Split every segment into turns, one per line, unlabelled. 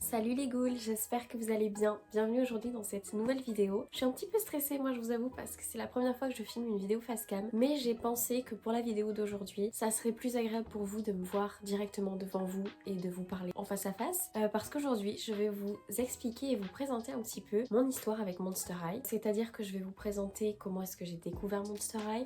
Salut les ghouls, j'espère que vous allez bien. Bienvenue aujourd'hui dans cette nouvelle vidéo. Je suis un petit peu stressée moi je vous avoue parce que c'est la première fois que je filme une vidéo face cam. Mais j'ai pensé que pour la vidéo d'aujourd'hui, ça serait plus agréable pour vous de me voir directement devant vous et de vous parler en face à face. Parce qu'aujourd'hui je vais vous expliquer et vous présenter un petit peu mon histoire avec Monster High. C'est-à-dire que je vais vous présenter comment est-ce que j'ai découvert Monster High,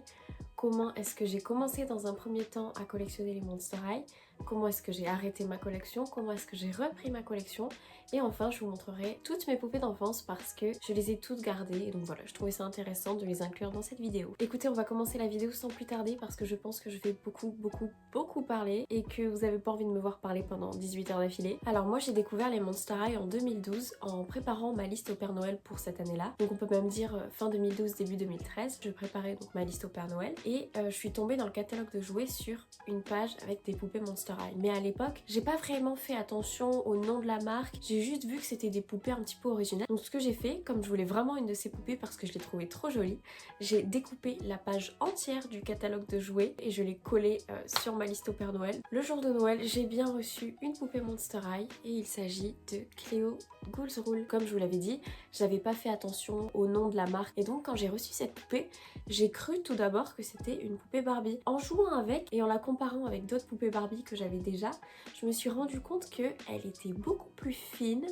comment est-ce que j'ai commencé dans un premier temps à collectionner les Monster High, comment est-ce que j'ai arrêté ma collection, comment est-ce que j'ai repris ma collection, et enfin je vous montrerai toutes mes poupées d'enfance parce que je les ai toutes gardées et donc voilà, je trouvais ça intéressant de les inclure dans cette vidéo. Écoutez, on va commencer la vidéo sans plus tarder parce que je pense que je vais beaucoup parler et que vous avez pas envie de me voir parler pendant 18 heures d'affilée. Alors moi j'ai découvert les Monster High en 2012 en préparant ma liste au Père Noël pour cette année-là. Donc on peut même dire fin 2012, début 2013. Je préparais donc ma liste au Père Noël et je suis tombée dans le catalogue de jouets sur une page avec des poupées Monster High. Mais à l'époque, j'ai pas vraiment fait attention au nom de la marque, j'ai juste vu que c'était des poupées un petit peu originales. Donc ce que j'ai fait, comme je voulais vraiment une de ces poupées parce que je l'ai trouvée trop jolie, j'ai découpé la page entière du catalogue de jouets et je l'ai collée sur ma liste au Père Noël. Le jour de Noël, j'ai bien reçu une poupée Monster High et il s'agit de Cléo Ghouls Rule. Comme je vous l'avais dit, j'avais pas fait attention au nom de la marque et donc quand j'ai reçu cette poupée, j'ai cru tout d'abord que c'était une poupée Barbie. En jouant avec et en la comparant avec d'autres poupées Barbie que j'avais déjà, je me suis rendu compte qu'elle était beaucoup plus fine,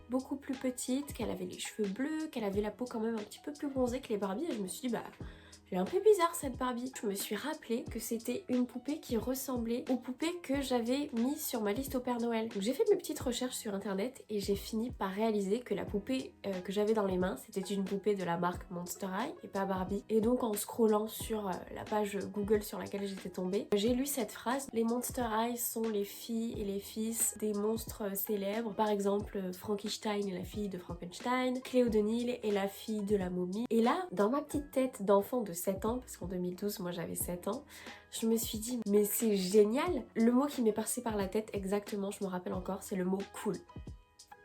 beaucoup plus petite, qu'elle avait les cheveux bleus, qu'elle avait la peau quand même un petit peu plus bronzée que les Barbie et je me suis dit bah elle est un peu bizarre cette Barbie. Je me suis rappelé que c'était une poupée qui ressemblait aux poupées que j'avais mises sur ma liste au Père Noël. Donc j'ai fait mes petites recherches sur internet et j'ai fini par réaliser que la poupée que j'avais dans les mains c'était une poupée de la marque Monster High et pas Barbie. Et donc en scrollant sur la page Google sur laquelle j'étais tombée, j'ai lu cette phrase: les Monster High sont les filles et les fils des monstres célèbres. Par exemple Frankenstein est la fille de Frankenstein, Clé O'Donnell est la fille de la momie. Et là, dans ma petite tête d'enfant de 7 ans, parce qu'en 2012 moi j'avais 7 ans, je me suis dit mais c'est génial. Le mot qui m'est passé par la tête exactement, je me rappelle encore, c'est le mot cool.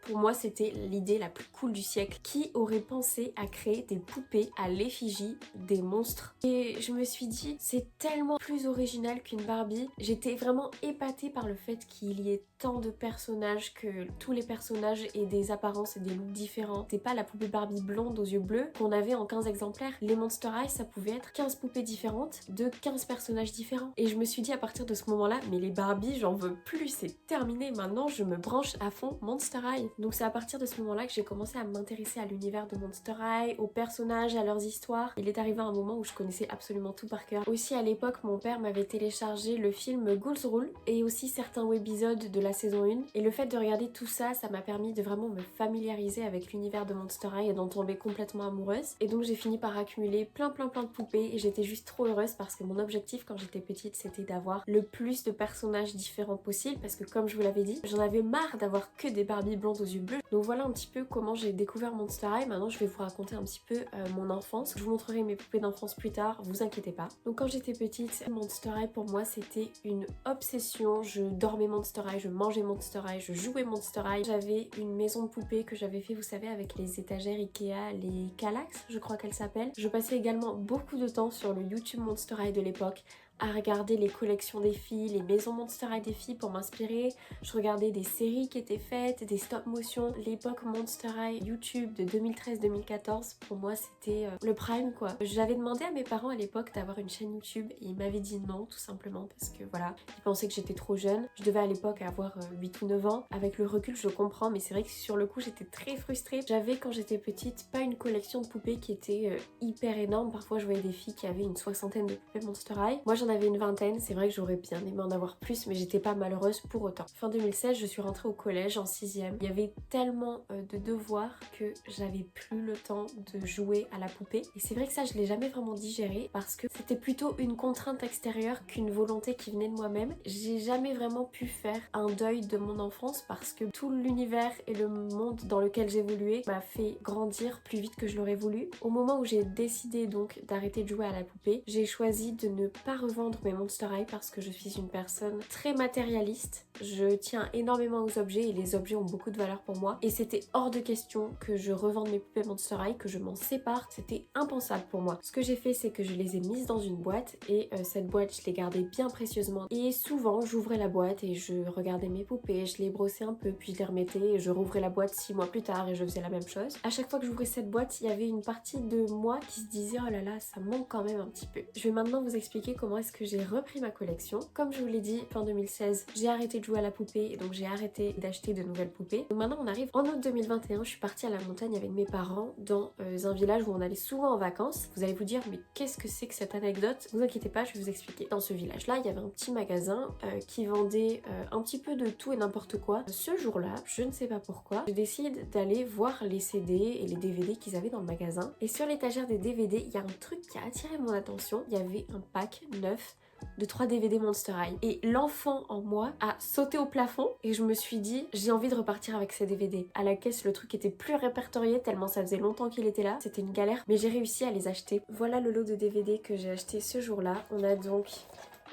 Pour moi, c'était l'idée la plus cool du siècle. Qui aurait pensé à créer des poupées à l'effigie des monstres? Et je me suis dit, c'est tellement plus original qu'une Barbie. J'étais vraiment épatée par le fait qu'il y ait tant de personnages, que tous les personnages aient des apparences et des looks différents. C'est pas la poupée Barbie blonde aux yeux bleus qu'on avait en 15 exemplaires. Les Monster High, ça pouvait être 15 poupées différentes de 15 personnages différents. Et je me suis dit à partir de ce moment-là, mais les Barbie, j'en veux plus, c'est terminé. Maintenant, je me branche à fond Monster High. Donc c'est à partir de ce moment-là que j'ai commencé à m'intéresser à l'univers de Monster High, aux personnages, à leurs histoires. Il est arrivé un moment où je connaissais absolument tout par cœur. Aussi à l'époque, mon père m'avait téléchargé le film Ghouls Rule et aussi certains webisodes de la saison 1. Et le fait de regarder tout ça, ça m'a permis de vraiment me familiariser avec l'univers de Monster High et d'en tomber complètement amoureuse. Et donc j'ai fini par accumuler plein de poupées et j'étais juste trop heureuse parce que mon objectif quand j'étais petite, c'était d'avoir le plus de personnages différents possible parce que comme je vous l'avais dit, j'en avais marre d'avoir que des Barbie blondes aux yeux bleus. Donc voilà un petit peu comment j'ai découvert Monster High. Maintenant je vais vous raconter un petit peu mon enfance. Je vous montrerai mes poupées d'enfance plus tard, vous inquiétez pas. Donc quand j'étais petite, Monster High pour moi c'était une obsession. Je dormais Monster High, je mangeais Monster High, je jouais Monster High. J'avais une maison de poupées que j'avais fait, vous savez, avec les étagères Ikea, les Kallax je crois qu'elles s'appellent. Je passais également beaucoup de temps sur le YouTube Monster High de l'époque à regarder les collections des filles, les maisons Monster High des filles pour m'inspirer. Je regardais des séries qui étaient faites, des stop motion. L'époque Monster High YouTube de 2013-2014, pour moi c'était le prime quoi. J'avais demandé à mes parents à l'époque d'avoir une chaîne YouTube et ils m'avaient dit non tout simplement parce que voilà, ils pensaient que j'étais trop jeune. Je devais à l'époque avoir 8 ou 9 ans. Avec le recul je comprends mais c'est vrai que sur le coup j'étais très frustrée. J'avais quand j'étais petite pas une collection de poupées qui était hyper énorme. Parfois je voyais des filles qui avaient une soixantaine de poupées Monster High. Moi j'en avais une vingtaine, c'est vrai que j'aurais bien aimé en avoir plus mais j'étais pas malheureuse pour autant. Fin 2016 je suis rentrée au collège en 6ème. Il y avait tellement de devoirs que j'avais plus le temps de jouer à la poupée et c'est vrai que ça je l'ai jamais vraiment digéré parce que c'était plutôt une contrainte extérieure qu'une volonté qui venait de moi-même. J'ai jamais vraiment pu faire un deuil de mon enfance parce que tout l'univers et le monde dans lequel j'évoluais m'a fait grandir plus vite que je l'aurais voulu. Au moment où j'ai décidé donc d'arrêter de jouer à la poupée, j'ai choisi de ne pas revenir revendre mes Monster High parce que je suis une personne très matérialiste. Je tiens énormément aux objets et les objets ont beaucoup de valeur pour moi. Et c'était hors de question que je revende mes poupées Monster High, que je m'en sépare. C'était impensable pour moi. Ce que j'ai fait, c'est que je les ai mises dans une boîte et cette boîte, je l'ai gardée bien précieusement. Et souvent, j'ouvrais la boîte et je regardais mes poupées, je les brossais un peu, puis je les remettais et je rouvrais la boîte 6 mois plus tard et je faisais la même chose. À chaque fois que j'ouvrais cette boîte, il y avait une partie de moi qui se disait oh là là, ça manque quand même un petit peu. Je vais maintenant vous expliquer comment est-ce que j'ai repris ma collection. Comme je vous l'ai dit, fin 2016, j'ai arrêté de jouer à la poupée et donc j'ai arrêté d'acheter de nouvelles poupées. Donc maintenant on arrive en août 2021, je suis partie à la montagne avec mes parents dans un village où on allait souvent en vacances. Vous allez vous dire mais qu'est-ce que c'est que cette anecdote? Ne vous inquiétez pas, je vais vous expliquer. Dans ce village-là, il y avait un petit magasin qui vendait un petit peu de tout et n'importe quoi. Ce jour-là, je ne sais pas pourquoi, je décide d'aller voir les CD et les DVD qu'ils avaient dans le magasin. Et sur l'étagère des DVD, il y a un truc qui a attiré mon attention. Il y avait un pack neuf de 3 DVD Monster High. Et l'enfant en moi a sauté au plafond et je me suis dit j'ai envie de repartir avec ces DVD. À la caisse, le truc était plus répertorié tellement ça faisait longtemps qu'il était là. C'était une galère, mais j'ai réussi à les acheter. Voilà le lot de DVD que j'ai acheté ce jour-là. On a donc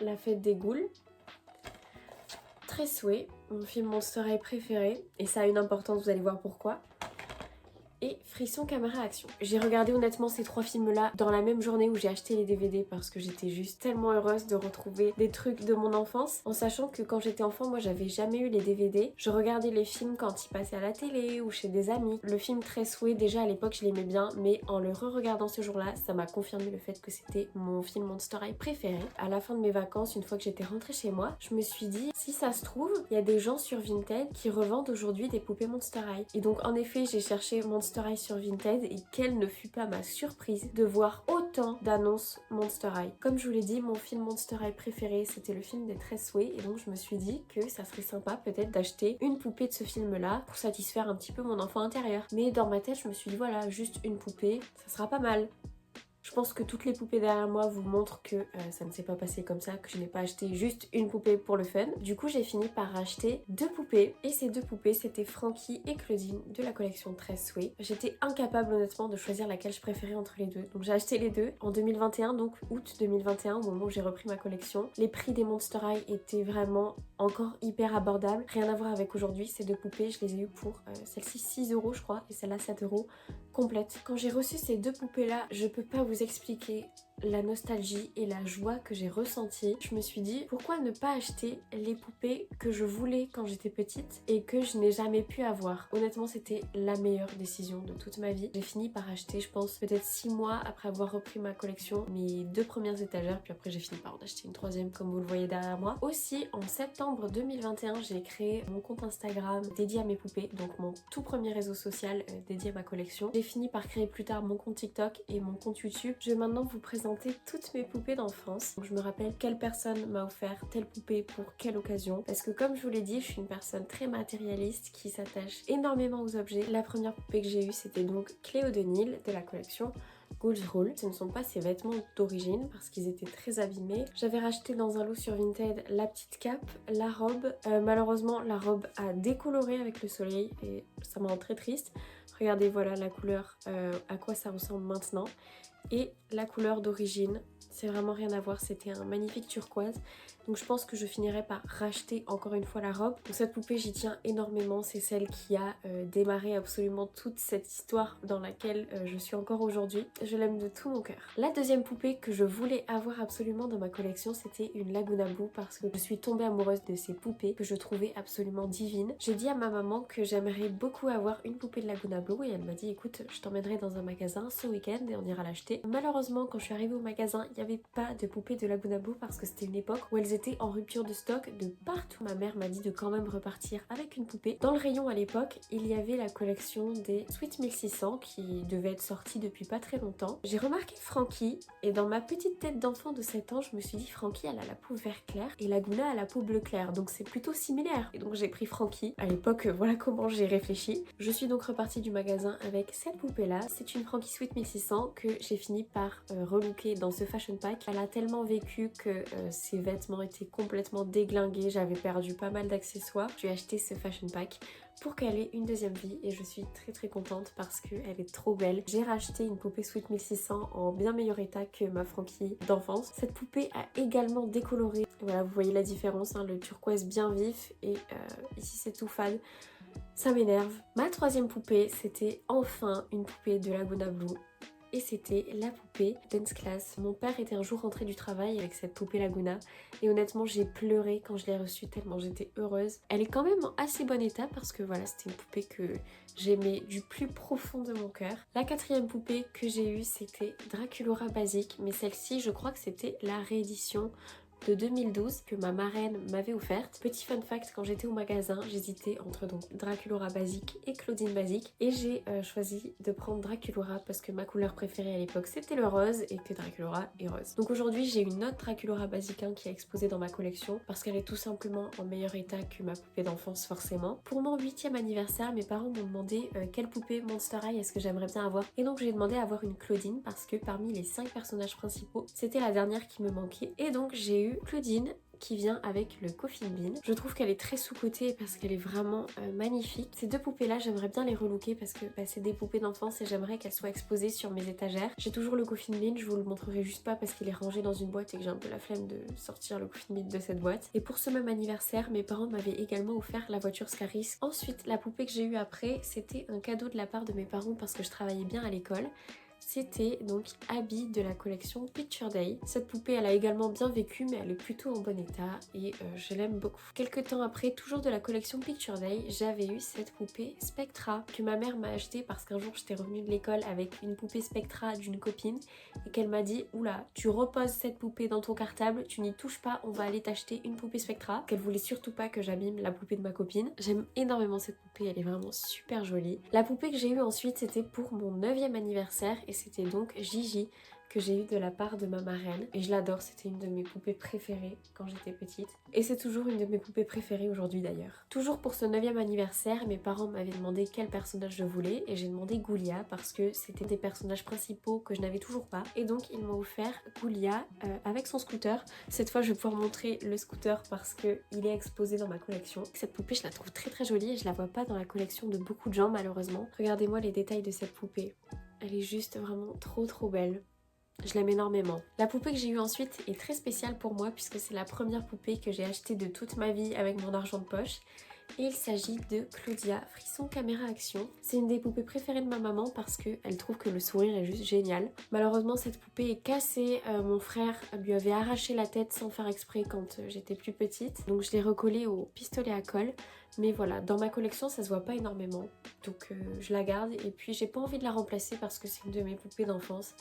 La Fête des Ghouls, Tressway, mon film Monster High préféré, et ça a une importance, vous allez voir pourquoi. Et Frisson Caméra Action. J'ai regardé honnêtement ces 3 films-là dans la même journée où j'ai acheté les DVD parce que j'étais juste tellement heureuse de retrouver des trucs de mon enfance, en sachant que quand j'étais enfant, moi j'avais jamais eu les DVD. Je regardais les films quand ils passaient à la télé ou chez des amis. Le film Tressway, déjà à l'époque je l'aimais bien, mais en le re-regardant ce jour-là, ça m'a confirmé le fait que c'était mon film Monster High préféré. À la fin de mes vacances, une fois que j'étais rentrée chez moi, je me suis dit, si ça se trouve, il y a des gens sur Vinted qui revendent aujourd'hui des poupées Monster High. Et donc en effet, j'ai cherché Monster High sur Vinted et quelle ne fut pas ma surprise de voir autant d'annonces Monster High. Comme je vous l'ai dit, mon film Monster High préféré c'était le film des Tressway et donc je me suis dit que ça serait sympa peut-être d'acheter une poupée de ce film là pour satisfaire un petit peu mon enfant intérieur. Mais dans ma tête je me suis dit voilà, juste une poupée, ça sera pas mal. Je pense que toutes les poupées derrière moi vous montrent que ça ne s'est pas passé comme ça, que je n'ai pas acheté juste une poupée pour le fun. Du coup j'ai fini par acheter 2 poupées et ces 2 poupées c'était Frankie et Claudine de la collection Tressway. J'étais incapable honnêtement de choisir laquelle je préférais entre les deux. Donc j'ai acheté les deux en 2021, donc août 2021 au moment où j'ai repris ma collection. Les prix des Monster High étaient vraiment encore hyper abordables. Rien à voir avec aujourd'hui, ces 2 poupées je les ai eues pour celle-ci 6 € je crois et celle-là 7 € complète. Quand j'ai reçu ces 2 poupées là, je peux pas vous expliquer la nostalgie et la joie que j'ai ressentie. Je me suis dit pourquoi ne pas acheter les poupées que je voulais quand j'étais petite et que je n'ai jamais pu avoir. Honnêtement c'était la meilleure décision de toute ma vie. J'ai fini par acheter je pense peut-être 6 mois après avoir repris ma collection mes 2 premières étagères puis après j'ai fini par en acheter une 3e comme vous le voyez derrière moi. Aussi en septembre 2021 j'ai créé mon compte Instagram dédié à mes poupées, donc mon tout premier réseau social dédié à ma collection. J'ai fini par créer plus tard mon compte TikTok et mon compte YouTube. Je vais maintenant vous présenter toutes mes poupées d'enfance. Je me rappelle quelle personne m'a offert telle poupée pour quelle occasion. Parce que comme je vous l'ai dit, je suis une personne très matérialiste qui s'attache énormément aux objets. La première poupée que j'ai eue, c'était donc Cléo de Nil de la collection Ghouls Rule. Ce ne sont pas ses vêtements d'origine parce qu'ils étaient très abîmés. J'avais racheté dans un lot sur Vinted la petite cape, la robe. Malheureusement, la robe a décoloré avec le soleil et ça me rend très triste. Regardez, voilà la couleur, à quoi ça ressemble maintenant. Et la couleur d'origine, c'est vraiment rien à voir, c'était un magnifique turquoise. Donc je pense que je finirai par racheter encore une fois la robe. Donc cette poupée j'y tiens énormément, c'est celle qui a démarré absolument toute cette histoire dans laquelle je suis encore aujourd'hui. Je l'aime de tout mon cœur. La deuxième poupée que je voulais avoir absolument dans ma collection c'était une Laguna Blue parce que je suis tombée amoureuse de ces poupées que je trouvais absolument divines. J'ai dit à ma maman que j'aimerais beaucoup avoir une poupée de Laguna Blue et elle m'a dit écoute je t'emmènerai dans un magasin ce week-end et on ira l'acheter. Malheureusement quand je suis arrivée au magasin il n'y avait pas de poupée de Laguna Blue parce que c'était une époque où elles étaient en rupture de stock de partout. Ma mère m'a dit de quand même repartir avec une poupée. Dans le rayon à l'époque, il y avait la collection des Sweet 1600 qui devait être sortie depuis pas très longtemps. J'ai remarqué Frankie et dans ma petite tête d'enfant de 7 ans, je me suis dit Frankie elle a la peau vert clair et Laguna a la peau bleu clair donc c'est plutôt similaire. Et donc j'ai pris Frankie. À l'époque, voilà comment j'ai réfléchi. Je suis donc repartie du magasin avec cette poupée là. C'est une Frankie Sweet 1600 que j'ai fini par relooker dans ce fashion pack. Elle a tellement vécu que ses vêtements étaient complètement déglingués, j'avais perdu pas mal d'accessoires. J'ai acheté ce fashion pack pour qu'elle ait une deuxième vie et je suis très contente parce qu'elle est trop belle. J'ai racheté une poupée Sweet 1600 en bien meilleur état que ma Frankie d'enfance. Cette poupée a également décoloré. Voilà, vous voyez la différence, hein, le turquoise bien vif et ici c'est tout fade. Ça m'énerve. Ma troisième poupée, c'était enfin une poupée de Laguna Blue. Et c'était la poupée Dance Class. Mon père était un jour rentré du travail avec cette poupée Laguna et honnêtement j'ai pleuré quand je l'ai reçue tellement j'étais heureuse. Elle est quand même en assez bon état parce que voilà, c'était une poupée que j'aimais du plus profond de mon cœur. La quatrième poupée que j'ai eue c'était Draculaura Basique, mais celle-ci je crois que c'était la réédition de 2012 que ma marraine m'avait offerte. Petit fun fact, quand j'étais au magasin, j'hésitais entre donc Draculaura Basique et Claudine Basique et j'ai choisi de prendre Draculaura parce que ma couleur préférée à l'époque c'était le rose et que Draculaura est rose. Donc aujourd'hui j'ai une autre Draculaura Basique qui est exposée dans ma collection parce qu'elle est tout simplement en meilleur état que ma poupée d'enfance forcément. Pour mon 8e anniversaire, mes parents m'ont demandé quelle poupée Monster High est-ce que j'aimerais bien avoir et donc j'ai demandé à avoir une Claudine parce que parmi les 5 personnages principaux, c'était la dernière qui me manquait et donc j'ai eu Claudine qui vient avec le Coffin Bean. Je trouve qu'elle est très sous-cotée parce qu'elle est vraiment magnifique. Ces deux poupées là j'aimerais bien les relooker parce que c'est des poupées d'enfance et j'aimerais qu'elles soient exposées sur mes étagères. J'ai toujours le Coffin Bean, je vous le montrerai juste pas parce qu'il est rangé dans une boîte et que j'ai un peu la flemme de sortir le Coffin Bean de cette boîte. Et pour ce même anniversaire, mes parents m'avaient également offert la voiture Scaris. Ensuite, la poupée que j'ai eue après, c'était un cadeau de la part de mes parents parce que je travaillais bien à l'école. C'était donc Abby de la collection Picture Day. Cette poupée elle a également bien vécu mais elle est plutôt en bon état et je l'aime beaucoup. Quelques temps après, toujours de la collection Picture Day, j'avais eu cette poupée Spectra que ma mère m'a achetée parce qu'un jour j'étais revenue de l'école avec une poupée Spectra d'une copine et qu'elle m'a dit oula, tu reposes cette poupée dans ton cartable, tu n'y touches pas, on va aller t'acheter une poupée Spectra. Qu'elle voulait surtout pas que j'abîme la poupée de ma copine. J'aime énormément cette poupée, elle est vraiment super jolie. La poupée que j'ai eue ensuite c'était pour mon 9e anniversaire et c'était donc Gigi que j'ai eu de la part de ma marraine et je l'adore, c'était une de mes poupées préférées quand j'étais petite et c'est toujours une de mes poupées préférées aujourd'hui d'ailleurs. Toujours pour ce 9e anniversaire, mes parents m'avaient demandé quel personnage je voulais et j'ai demandé Ghoulia parce que c'était des personnages principaux que je n'avais toujours pas et donc ils m'ont offert Ghoulia avec son scooter. Cette fois je vais pouvoir montrer le scooter parce qu'il est exposé dans ma collection. Cette poupée je la trouve très jolie et je la vois pas dans la collection de beaucoup de gens malheureusement. Regardez-moi les détails de cette poupée. Elle est juste vraiment trop belle. Je l'aime énormément. La poupée que j'ai eue ensuite est très spéciale pour moi puisque c'est la première poupée que j'ai achetée de toute ma vie avec mon argent de poche. Et il s'agit de Claudia Frisson Caméra Action. C'est une des poupées préférées de ma maman parce qu'elle trouve que le sourire est juste génial. Malheureusement cette poupée est cassée, mon frère lui avait arraché la tête sans faire exprès quand j'étais plus petite. Donc je l'ai recollée au pistolet à colle. Mais voilà, dans ma collection ça se voit pas énormément. Donc je la garde et puis j'ai pas envie de la remplacer parce que c'est une de mes poupées d'enfance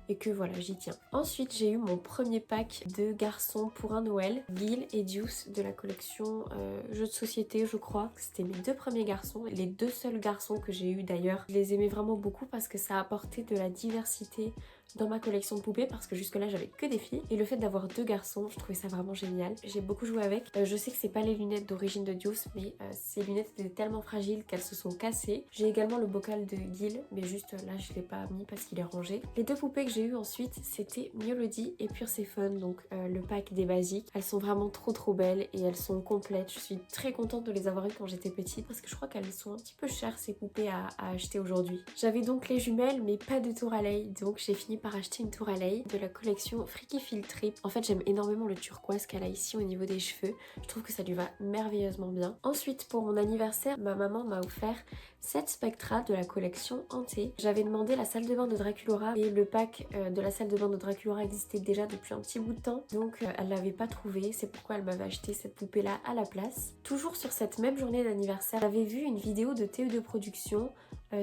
et que voilà, j'y tiens. Ensuite j'ai eu mon premier pack de garçons pour un Noël, Gil et Deuce de la collection jeux de société je crois. C'était mes deux premiers garçons, les deux seuls garçons que j'ai eu d'ailleurs. Je les aimais vraiment beaucoup parce que ça apportait de la diversité dans ma collection de poupées parce que jusque là j'avais que des filles et le fait d'avoir deux garçons je trouvais ça vraiment génial. J'ai beaucoup joué avec. Je sais que c'est pas les lunettes d'origine de Deuce mais ces lunettes étaient tellement fragiles qu'elles se sont cassées. J'ai également le bocal de Gil mais juste là je l'ai pas mis parce qu'il est rangé. Les deux poupées que j'ai eu ensuite c'était Melody et Perséphone, donc le pack des basiques. Elles sont vraiment trop belles et elles sont complètes. Je suis très contente de les avoir eues quand j'étais petite parce que je crois qu'elles sont un petit peu chères ces poupées à acheter aujourd'hui. J'avais donc les jumelles mais pas de Touralei, donc j'ai fini par acheter une Touralei de la collection Freaky Field Trip. En fait j'aime énormément le turquoise qu'elle a ici au niveau des cheveux. Je trouve que ça lui va merveilleusement bien. Ensuite pour mon anniversaire, ma maman m'a offert cette Spectra de la collection Hanté. J'avais demandé la salle de bain de Draculaura et le pack de la salle de bain de Draculaura existait déjà depuis un petit bout de temps. Donc elle l'avait pas trouvé, c'est pourquoi elle m'avait acheté cette poupée là à la place. Toujours sur cette même journée d'anniversaire, j'avais vu une vidéo de TE2 Production.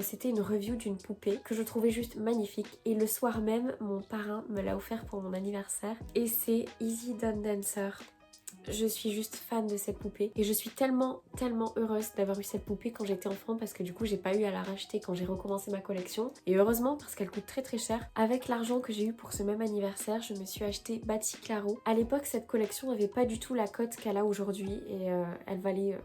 C'était une review d'une poupée que je trouvais juste magnifique et le soir même mon parrain me l'a offert pour mon anniversaire et c'est Easy Done Dancer. Je suis juste fan de cette poupée et je suis tellement heureuse d'avoir eu cette poupée quand j'étais enfant parce que du coup j'ai pas eu à la racheter quand j'ai recommencé ma collection et heureusement parce qu'elle coûte très cher. Avec l'argent que j'ai eu pour ce même anniversaire, je me suis acheté Batty Claro. À l'époque cette collection n'avait pas du tout la cote qu'elle a aujourd'hui et elle valait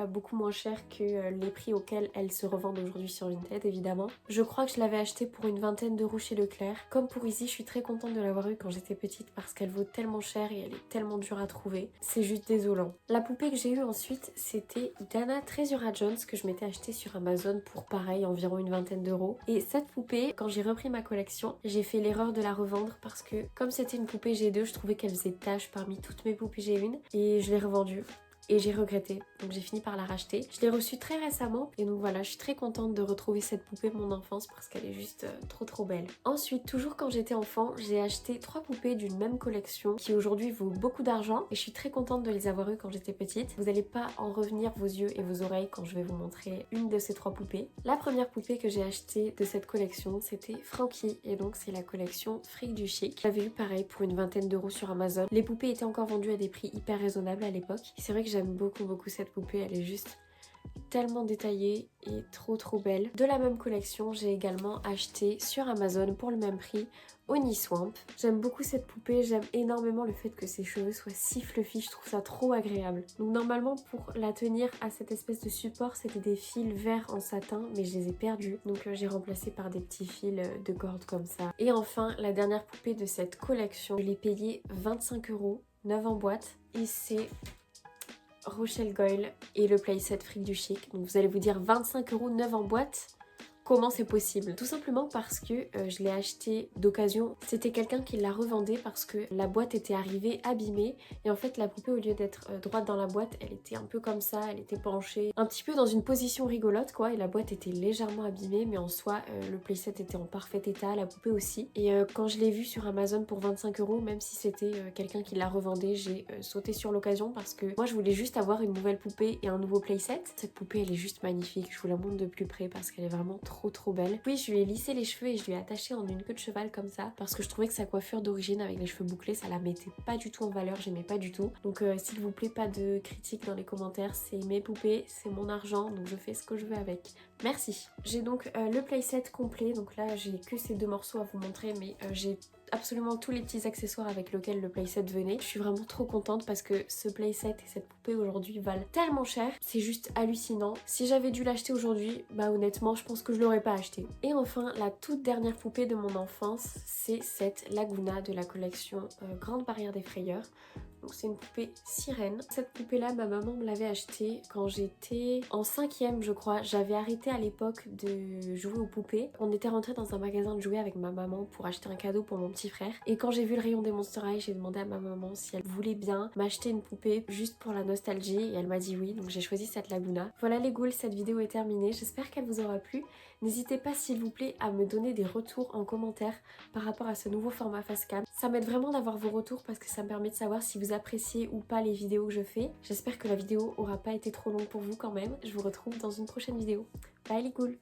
beaucoup moins cher que les prix auxquels elles se revendent aujourd'hui sur Vinted évidemment. Je crois que je l'avais acheté pour une vingtaine d'euros chez Leclerc. Comme pour Izzy, je suis très contente de l'avoir eu quand j'étais petite parce qu'elle vaut tellement cher et elle est tellement dure à trouver. C'est juste désolant. La poupée que j'ai eue ensuite, c'était Dana Treasura Jones que je m'étais achetée sur Amazon pour pareil environ une vingtaine d'euros. Et cette poupée, quand j'ai repris ma collection, j'ai fait l'erreur de la revendre parce que comme c'était une poupée G2, je trouvais qu'elle faisait tache parmi toutes mes poupées G1 et je l'ai revendue. Et j'ai regretté, donc j'ai fini par la racheter. Je l'ai reçue très récemment et donc voilà, je suis très contente de retrouver cette poupée de mon enfance parce qu'elle est juste trop belle. Ensuite, toujours quand j'étais enfant, j'ai acheté 3 poupées d'une même collection qui aujourd'hui vaut beaucoup d'argent et je suis très contente de les avoir eues quand j'étais petite. Vous n'allez pas en revenir vos yeux et vos oreilles quand je vais vous montrer une de ces 3 poupées. La première poupée que j'ai achetée de cette collection, c'était Frankie et donc c'est la collection Fric du Chic. J'avais eu pareil pour une vingtaine d'euros sur Amazon. Les poupées étaient encore vendues à des prix hyper raisonnables à l'époque. C'est vrai que j'aime beaucoup cette poupée, elle est juste tellement détaillée et trop belle. De la même collection, j'ai également acheté sur Amazon pour le même prix Honey Swamp. J'aime beaucoup cette poupée, j'aime énormément le fait que ses cheveux soient si fluffy, je trouve ça trop agréable. Donc normalement pour la tenir à cette espèce de support, c'était des fils verts en satin, mais je les ai perdus. Donc j'ai remplacé par des petits fils de corde comme ça. Et enfin, la dernière poupée de cette collection, je l'ai payée 25 €, 9 en boîte. Et c'est Rochelle Goyle et le playset Fric du Chic. Donc vous allez vous dire 25 €, 9 en boîte. Comment c'est possible? Tout simplement parce que je l'ai acheté d'occasion. C'était quelqu'un qui la revendait parce que la boîte était arrivée abîmée et en fait la poupée au lieu d'être droite dans la boîte, elle était un peu comme ça, elle était penchée, un petit peu dans une position rigolote quoi, et la boîte était légèrement abîmée mais en soi le playset était en parfait état, la poupée aussi. Et quand je l'ai vue sur Amazon pour 25 €, même si c'était quelqu'un qui la revendait, j'ai sauté sur l'occasion parce que moi je voulais juste avoir une nouvelle poupée et un nouveau playset. Cette poupée elle est juste magnifique, je vous la montre de plus près parce qu'elle est vraiment trop belle. Puis je lui ai lissé les cheveux et je lui ai attaché en une queue de cheval comme ça parce que je trouvais que sa coiffure d'origine avec les cheveux bouclés ça la mettait pas du tout en valeur, j'aimais pas du tout. Donc s'il vous plaît pas de critiques dans les commentaires, c'est mes poupées, c'est mon argent donc je fais ce que je veux avec. Merci. J'ai donc le playset complet, donc là j'ai que ces 2 morceaux à vous montrer mais j'ai absolument tous les petits accessoires avec lesquels le playset venait. Je suis vraiment trop contente parce que ce playset et cette poupée aujourd'hui valent tellement cher, c'est juste hallucinant. Si j'avais dû l'acheter aujourd'hui, bah honnêtement je pense que je l'aurais pas acheté. Et enfin la toute dernière poupée de mon enfance, c'est cette Laguna de la collection Grande Barrière des Frayeurs. Donc c'est une poupée sirène. Cette poupée là ma maman me l'avait achetée quand j'étais en 5e je crois. J'avais arrêté à l'époque de jouer aux poupées. On était rentré dans un magasin de jouets avec ma maman pour acheter un cadeau pour mon petit frère. Et quand j'ai vu le rayon des Monster High, j'ai demandé à ma maman si elle voulait bien m'acheter une poupée juste pour la nostalgie et elle m'a dit oui. Donc j'ai choisi cette Laguna. Voilà les ghouls, cette vidéo est terminée. J'espère qu'elle vous aura plu. N'hésitez pas s'il vous plaît à me donner des retours en commentaire par rapport à ce nouveau format facecam. Ça m'aide vraiment d'avoir vos retours parce que ça me permet de savoir si vous appréciez ou pas les vidéos que je fais. J'espère que la vidéo aura pas été trop longue pour vous quand même. Je vous retrouve dans une prochaine vidéo. Bye les ghouls!